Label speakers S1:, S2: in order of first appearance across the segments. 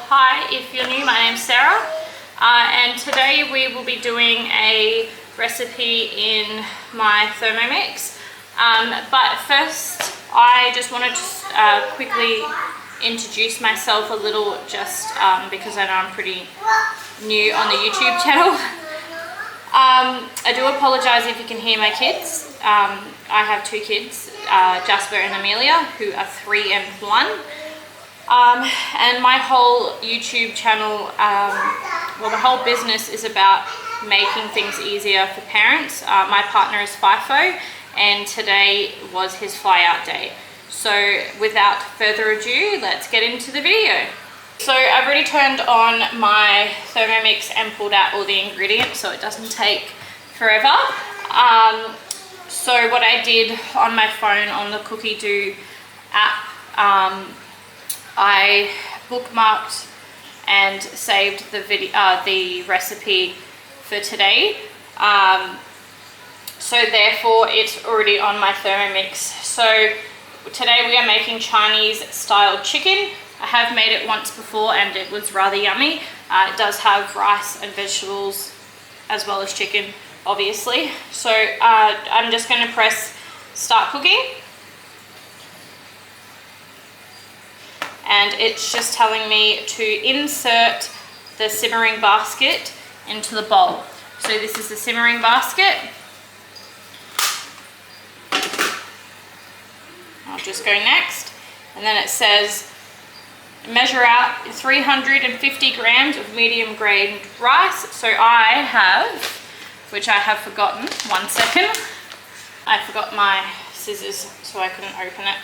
S1: Hi, if you're new, my name's Sarah, and today we will be doing a recipe in my Thermomix. But first, I just wanted to quickly introduce myself a little, just because I know I'm pretty new on the YouTube channel. I do apologise if you can hear my kids. I have two kids, Jasper and Amelia, who are 3 and 1. And my whole YouTube channel, well, the whole business is about making things easier for parents. My partner is FIFO, and today was his fly out day. So without further ado, let's get into the video. So I've already turned on my Thermomix and pulled out all the ingredients so it doesn't take forever. So what I did on my phone on the Cookie Do app, I bookmarked and saved the video, the recipe for today. So therefore it's already on my Thermomix. So today we are making Chinese style chicken. I have made it once before and it was rather yummy. It does have rice and vegetables as well as chicken, obviously. So I'm just going to press start cooking. And it's just telling me to insert the simmering basket into the bowl. So this is the simmering basket. I'll just go next. And then it says, measure out 350 grams of medium grained rice. So I have, which I have forgotten, 1 second. I forgot my scissors so I couldn't open it.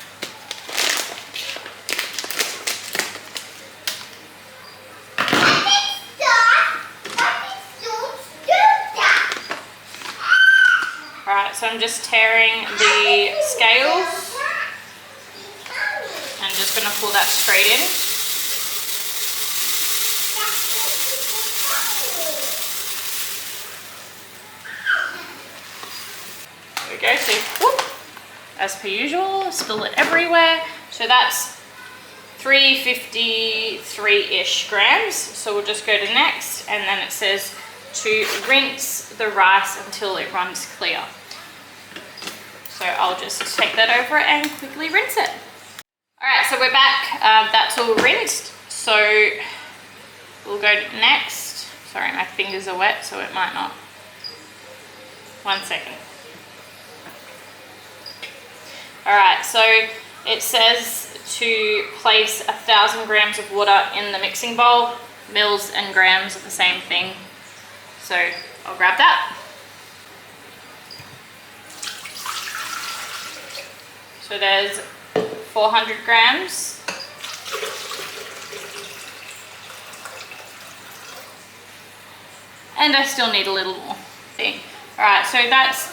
S1: Alright, so I'm just tearing the scales and just going to pull that straight in. There we go, so whoop, as per usual, spill it everywhere. So that's 353-ish grams. So we'll just go to next, and then it says to rinse the rice until it runs clear. So I'll just take that over and quickly rinse it. Alright, so we're back. That's all rinsed. So we'll go next. Sorry, my fingers are wet, so it might not. 1 second. Alright, so it says to place 1,000 grams of water in the mixing bowl. Mils and grams are the same thing. So I'll grab that. So there's 400 grams. And I still need a little more thing. Alright, so that's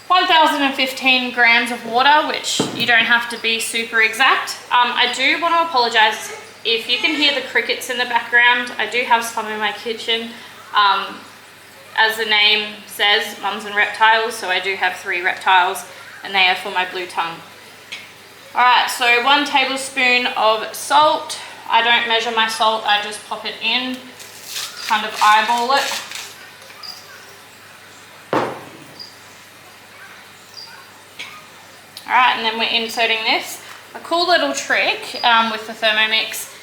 S1: 1,015 grams of water, which you don't have to be super exact. I do want to apologize if you can hear the crickets in the background. I do have some in my kitchen. As the name says, mums and reptiles, so I do have 3 reptiles and they are for my blue tongue. Alright, so 1 tablespoon of salt. I don't measure my salt, I just pop it in, kind of eyeball it. Alright, and then we're inserting this. A cool little trick with the Thermomix,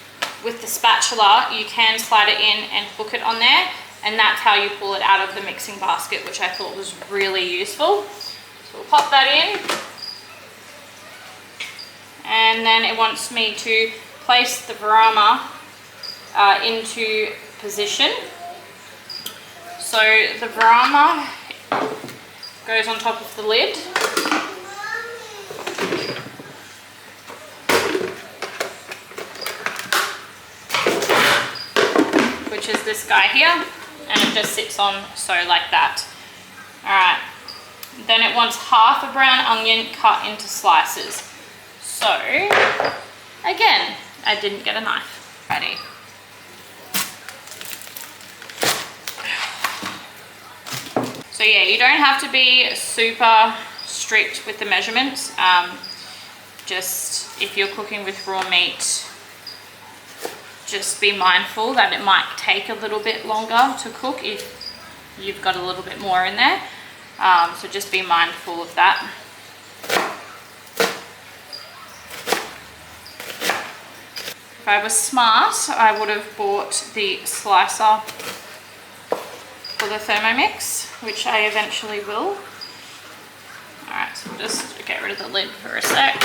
S1: with the spatula, you can slide it in and hook it on there. And that's how you pull it out of the mixing basket, which I thought was really useful. So we'll pop that in. And then it wants me to place the varama into position. So the varama goes on top of the lid. Which is this guy here. And it just sits on so like that. Alright, then it wants half a brown onion cut into slices. So, again, I didn't get a knife. Ready. So yeah, you don't have to be super strict with the measurements. Just if you're cooking with raw meat, just be mindful that it might take a little bit longer to cook if you've got a little bit more in there. So just be mindful of that. If I was smart, I would have bought the slicer for the Thermomix, which I eventually will. Alright, so we'll just get rid of the lid for a sec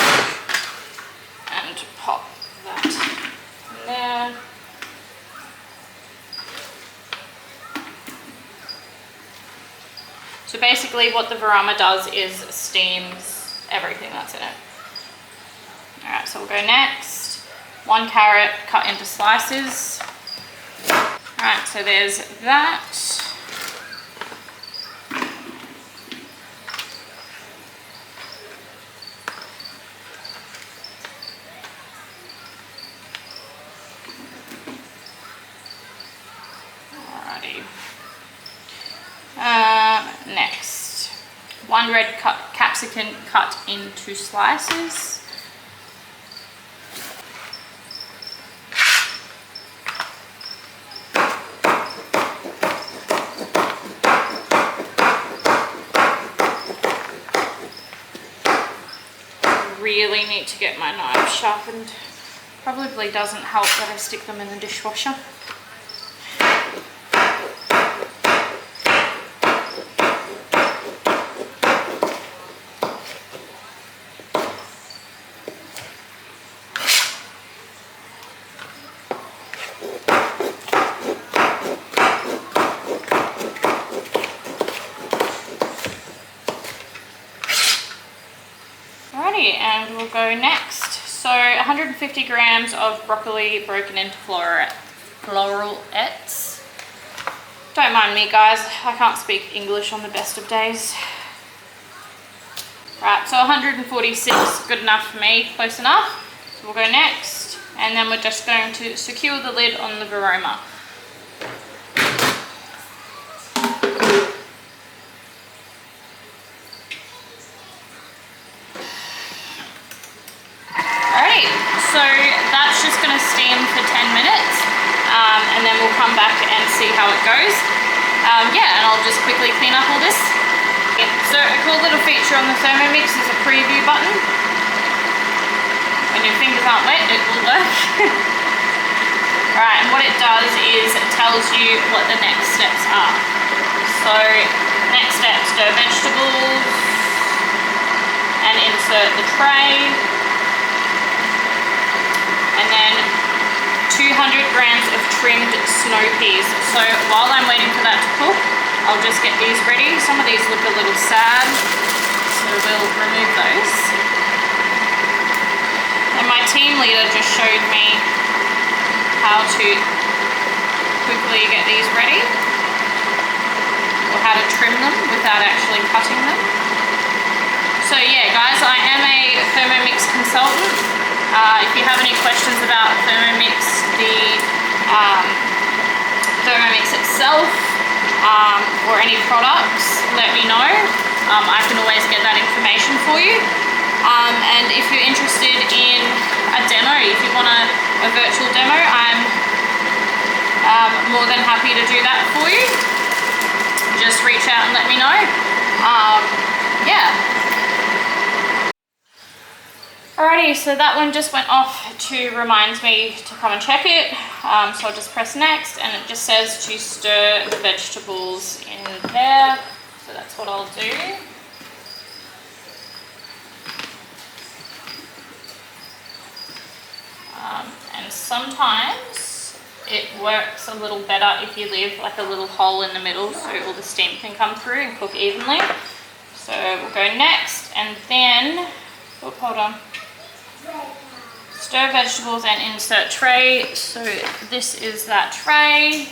S1: and pop that in there. So basically what the Varama does is steams everything that's in it. Alright, so we'll go next. 1 carrot cut into slices. Alright, so there's that. Alrighty. Next, 1 red capsicum cut into slices. Really need to get my knives sharpened. Probably doesn't help that I stick them in the dishwasher. And we'll go next. So 150 grams of broccoli broken into floralettes. Don't mind me, guys, I can't speak English on the best of days. Right, so 146, good enough for me, close enough. So we'll go next, and then we're just going to secure the lid on the Varoma. So that's just going to steam for 10 minutes and then we'll come back and see how it goes. Yeah, and I'll just quickly clean up all this. So a cool little feature on the Thermomix is a preview button. When your fingers aren't wet, it will work. Right, and what it does is it tells you what the next steps are. So next step, stir vegetables and insert the tray. And then 200 grams of trimmed snow peas. So while I'm waiting for that to cook, I'll just get these ready. Some of these look a little sad, so we'll remove those. And my team leader just showed me how to quickly get these ready, or how to trim them without actually cutting them. So yeah, guys, I am a Thermomix consultant. If you have any questions about Thermomix, the Thermomix itself, or any products, let me know. I can always get that information for you. And if you're interested in a demo, if you want a virtual demo, I'm more than happy to do that for you. Just reach out and let me know. Yeah. Alrighty, so that one just went off to remind me to come and check it. So I'll just press next, and it just says to stir the vegetables in there. So that's what I'll do. And sometimes it works a little better if you leave like a little hole in the middle so all the steam can come through and cook evenly. So we'll go next, and then, oh, hold on. Stir vegetables and insert tray. So this is that tray.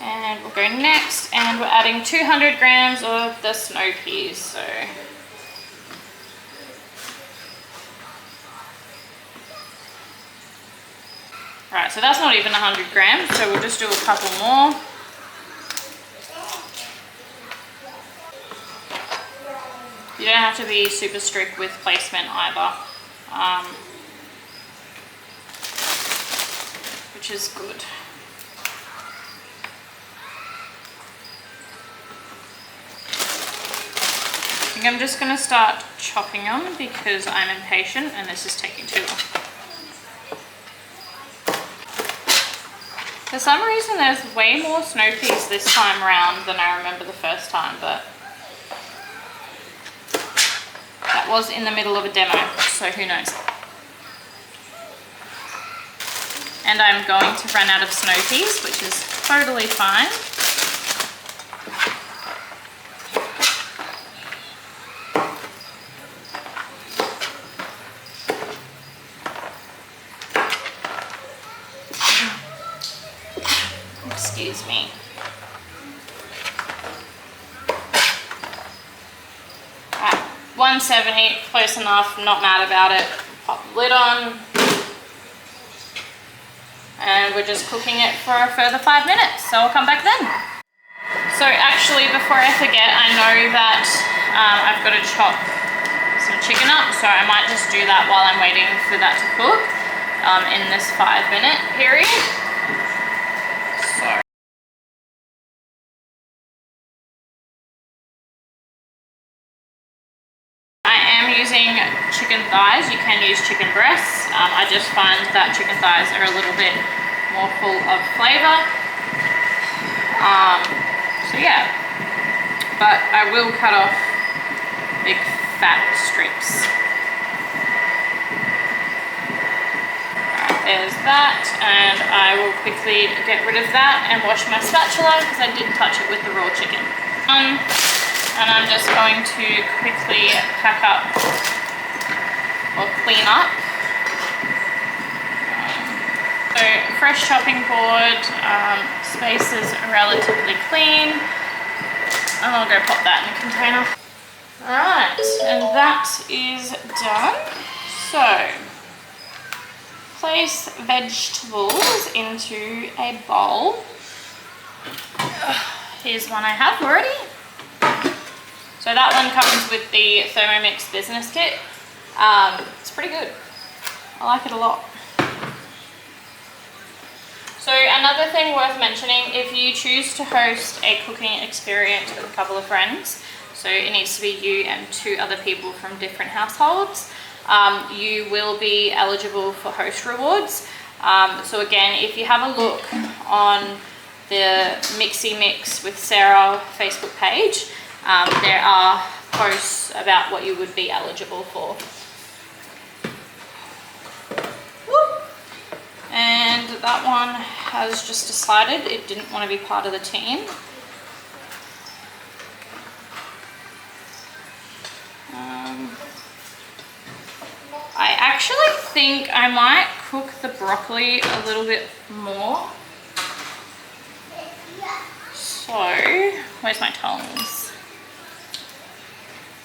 S1: And we'll go next, and we're adding 200 grams of the snow peas. So right, so that's not even 100 grams, so we'll just do a couple more. You don't have to be super strict with placement either. which is good. I think I'm just going to start chopping them because I'm impatient and this is taking too long. For some reason there's way more snow peas this time around than I remember the first time, but that was in the middle of a demo, so who knows. And I'm going to run out of snow peas, which is totally fine. Excuse me. Right, 170, close enough, not mad about it. Pop the lid on. And we're just cooking it for a further 5 minutes, so I'll come back then. So actually, before I forget, I know that I've got to chop some chicken up, so I might just do that while I'm waiting for that to cook in this 5-minute period. So I am using chicken thighs. You can use chicken breasts. I just find that chicken thighs are a little bit more full of flavour. So yeah, but I will cut off big fat strips. Alright, there's that, and I will quickly get rid of that and wash my spatula because I did touch it with the raw chicken. And I'm just going to quickly pack up or clean up. So fresh chopping board, space is relatively clean, and I'll go pop that in a container. Alright, and that is done. So, place vegetables into a bowl. Here's one I have already. So that one comes with the Thermomix business kit. It's pretty good. I like it a lot. So another thing worth mentioning, if you choose to host a cooking experience with a couple of friends, so it needs to be you and 2 other people from different households, you will be eligible for host rewards. So again, if you have a look on the Mixy Mix with Sarah Facebook page, there are posts about what you would be eligible for. And that one has just decided it didn't want to be part of the team. I actually think I might cook the broccoli a little bit more. So, where's my tongs?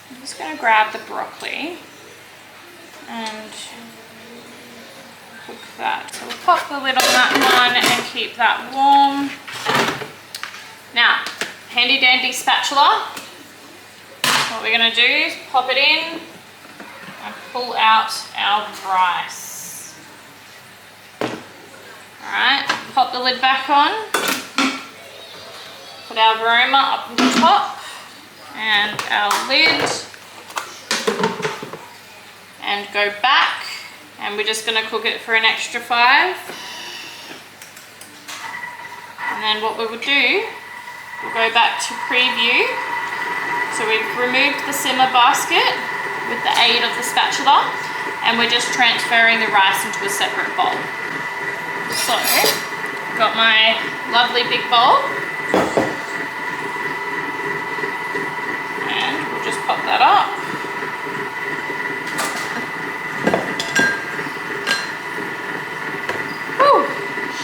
S1: I'm just going to grab the broccoli and cook that. So we'll pop the lid on that one and keep that warm. Now, handy dandy spatula. What we're going to do is pop it in and pull out our rice. Alright, pop the lid back on. Put our aroma up on the top and our lid. And go back. And we're just going to cook it for an extra 5. And then what we will do, we'll go back to preview. So we've removed the simmer basket with the aid of the spatula, and we're just transferring the rice into a separate bowl. So, got my lovely big bowl. And we'll just pop that up.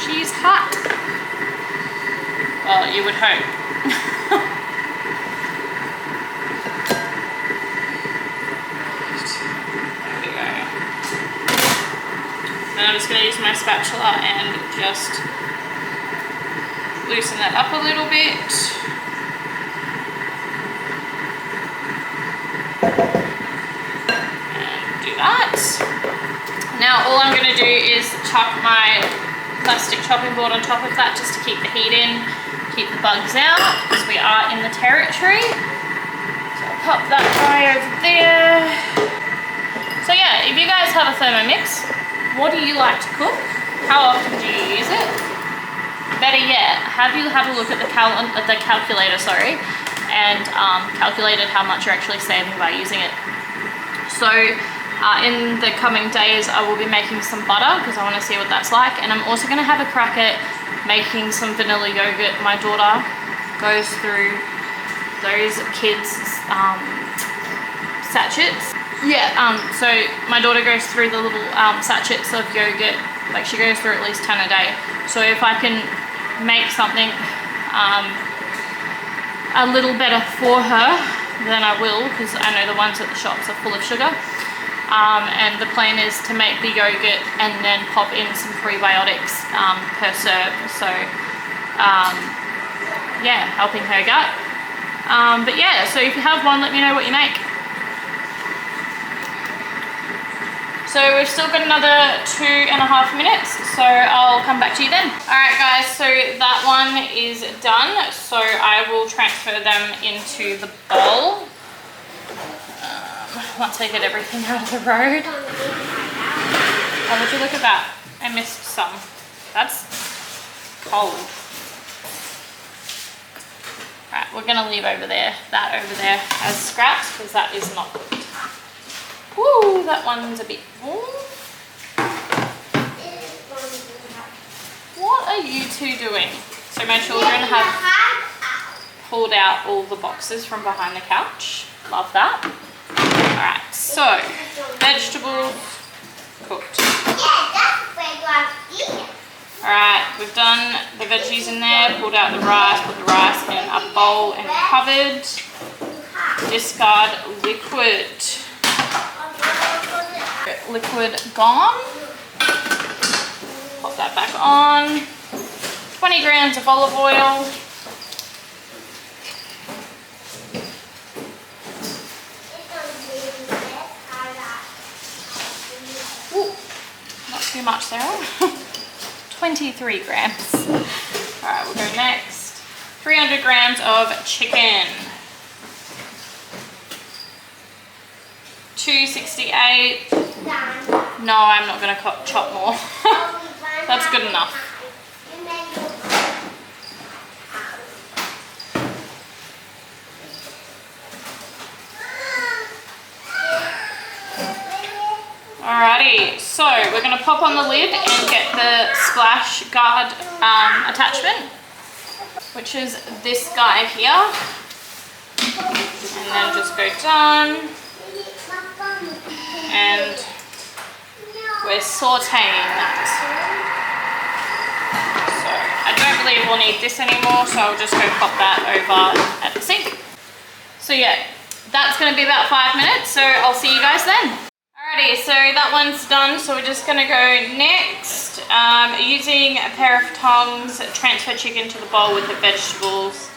S1: She's hot. Well, you would hope. There we go. And I'm just going to use my spatula and just loosen that up a little bit. And do that. Now all I'm going to do is chuck my plastic chopping board on top of that just to keep the heat in, keep the bugs out, because we are in the territory. So I'll pop that guy over there. So yeah, if you guys have a Thermomix, what do you like to cook? How often do you use it? Better yet, have you had a look at the calculator, and calculated how much you're actually saving by using it. So in the coming days, I will be making some butter because I want to see what that's like, and I'm also going to have a crack at making some vanilla yogurt. My daughter goes through those kids' sachets. Yeah, so my daughter goes through the little sachets of yogurt, like she goes through at least 10 a day. So if I can make something a little better for her, then I will, because I know the ones at the shops are full of sugar. And the plan is to make the yogurt and then pop in some prebiotics per serve. So yeah, helping her gut. But yeah, so if you have one, let me know what you make. So we've still got another 2.5 minutes, so I'll come back to you then. All right guys, so that one is done. So I will transfer them into the bowl. Once I get everything out of the road. Oh, would you look at that? I missed some. That's cold. Right, we're gonna leave that over there as scraps, because that is not good. Woo, that one's a bit warm. What are you two doing? So my children have pulled out all the boxes from behind the couch. Love that. Alright, so vegetables cooked. Alright, we've done the veggies in there, pulled out the rice, put the rice in a bowl and covered. Discard liquid. Liquid gone. Pop that back on. 20 grams of olive oil. Ooh, not too much, Sarah. 23 grams. Alright, we'll go next. 300 grams of chicken. 268. No, I'm not going to chop more. That's good enough. Alrighty, so we're going to pop on the lid and get the splash guard attachment, which is this guy here. And then just go down. And we're sauteing that. So I don't believe we'll need this anymore, so I'll just go pop that over at the sink. So yeah, that's going to be about 5 minutes, so I'll see you guys then. Alrighty, so that one's done, so we're just going to go next. Using a pair of tongs, transfer chicken to the bowl with the vegetables.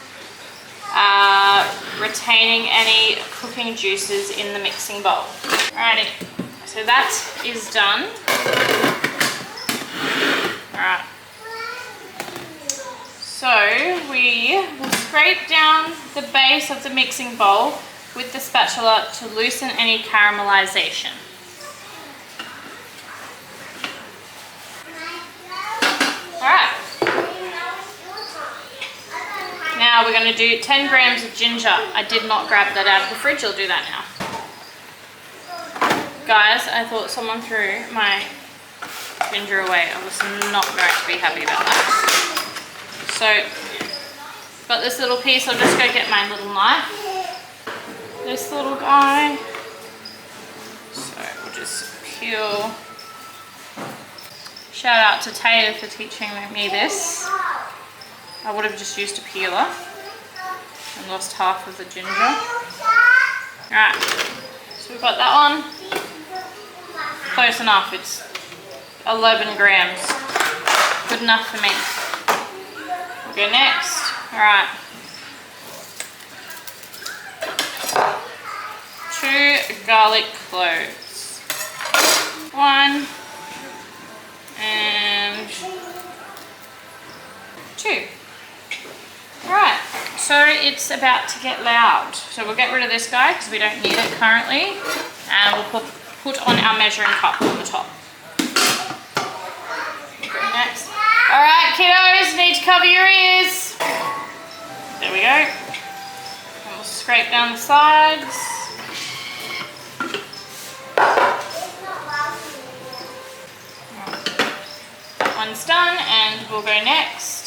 S1: Retaining any cooking juices in the mixing bowl. Alrighty, so that is done. Alright, so we will scrape down the base of the mixing bowl with the spatula to loosen any caramelization. Alright. Now we're going to do 10 grams of ginger. I did not grab that out of the fridge. I'll do that now. Guys, I thought someone threw my ginger away. I was not going to be happy about that. So, got this little piece. I'll just go get my little knife. This little guy. So we'll just peel. Shout out to Taylor for teaching me this. I would have just used a peeler and lost half of the ginger. Alright, so we've got that one. Close enough, it's 11 grams. Good enough for me. We'll go next. Alright. 2 garlic cloves. 1 and 2. Alright, so it's about to get loud. So we'll get rid of this guy because we don't need it currently. And we'll put on our measuring cup on the top. Next. Alright, kiddos, need to cover your ears. There we go. And we'll scrape down the sides. That one's done, and we'll go next.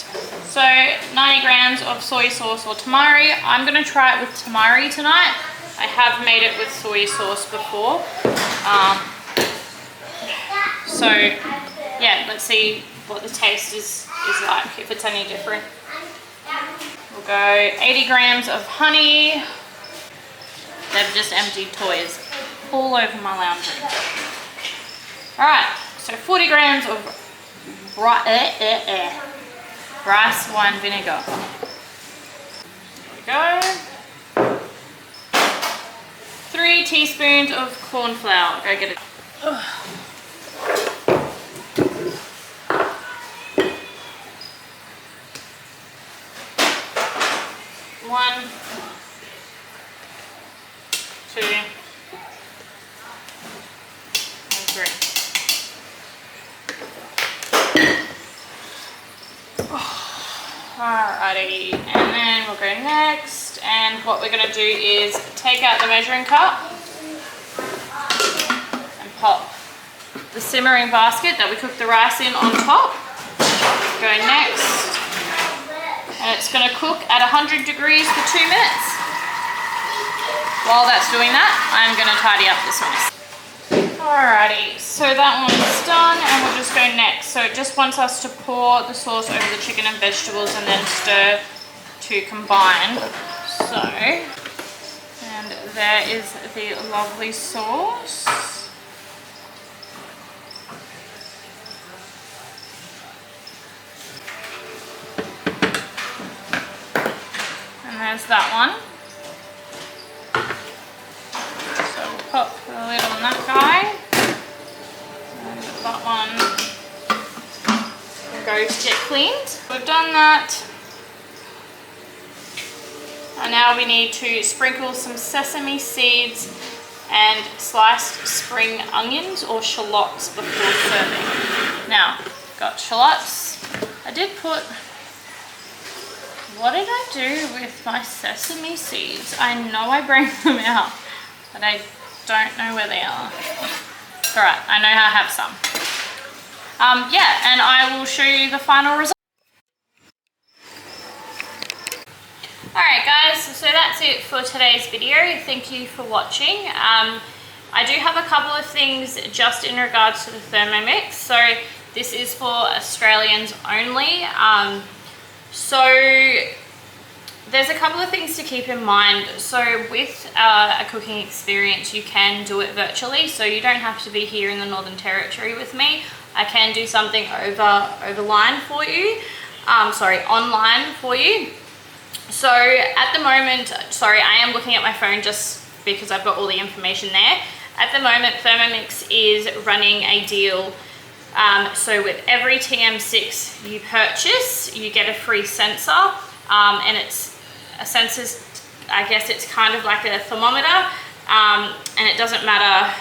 S1: So 90 grams of soy sauce or tamari. I'm going to try it with tamari tonight. I have made it with soy sauce before. So yeah, let's see what the taste is like, if it's any different. We'll go 80 grams of honey. They've just emptied toys all over my lounge room. Alright, so 40 grams of rice wine vinegar. There we go. 3 teaspoons of corn flour. Go get it. Ugh. 1, 2, and 3. Alrighty, and then we'll go next, and what we're going to do is take out the measuring cup and pop the simmering basket that we cooked the rice in on top. Go next, and it's going to cook at 100 degrees for 2 minutes. While that's doing that, I'm going to tidy up this mess. Alrighty, so that one's done, and we'll just go next. So it just wants us to pour the sauce over the chicken and vegetables and then stir to combine. So, and there is the lovely sauce. And there's that one. So we'll pop the lid on that guy. And that one will go to get cleaned. We've done that. And now we need to sprinkle some sesame seeds and sliced spring onions or shallots before serving. Now, got shallots. I did put, what did I do with my sesame seeds? I know I bring them out, but I don't know where they are. All right, I know I have some. Yeah, and I will show you the final result. Alright guys, so that's it for today's video. Thank you for watching. I do have a couple of things just in regards to the Thermomix. So this is for Australians only. So there's a couple of things to keep in mind. So with a cooking experience, you can do it virtually. So you don't have to be here in the Northern Territory with me. I can do something online for you. Online for you. So at the moment, sorry, I am looking at my phone just because I've got all the information there. At the moment, Thermomix is running a deal. So with every TM6 you purchase, you get a free sensor. And it's a sensor, I guess it's kind of like a thermometer. And it doesn't matter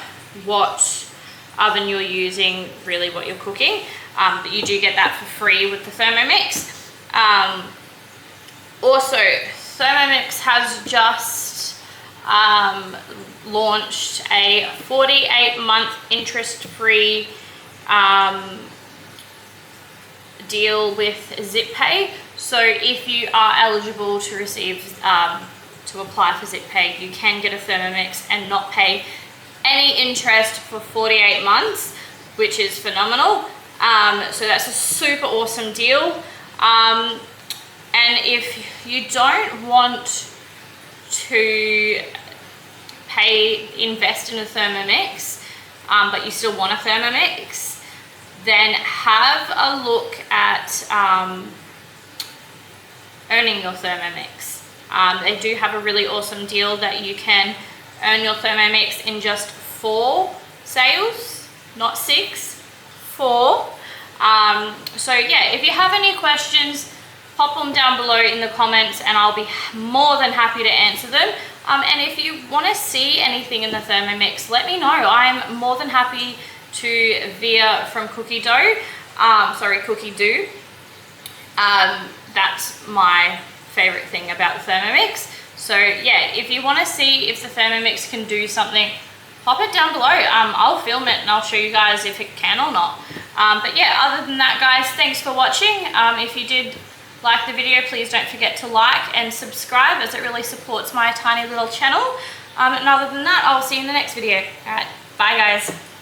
S1: what oven you're using, really what you're cooking. But you do get that for free with the Thermomix. Also, Thermomix has just launched a 48-month interest-free deal with ZipPay. So if you are eligible to receive, to apply for ZipPay, you can get a Thermomix and not pay any interest for 48 months, which is phenomenal. So that's a super awesome deal. And if you don't want to invest in a Thermomix, but you still want a Thermomix, then have a look at earning your Thermomix. They do have a really awesome deal that you can earn your Thermomix in just 4 sales, not 6, 4. So yeah, if you have any questions, pop them down below in the comments and I'll be more than happy to answer them. And if you want to see anything in the Thermomix, let me know. I'm more than happy to veer from cookie dough. Cookie dough. That's my favorite thing about the Thermomix. So yeah, if you want to see if the Thermomix can do something, pop it down below. I'll film it and I'll show you guys if it can or not. But yeah, other than that, guys, thanks for watching. If you did like the video, please don't forget to like and subscribe, as it really supports my tiny little channel. And other than that, I'll see you in the next video. All right, bye guys.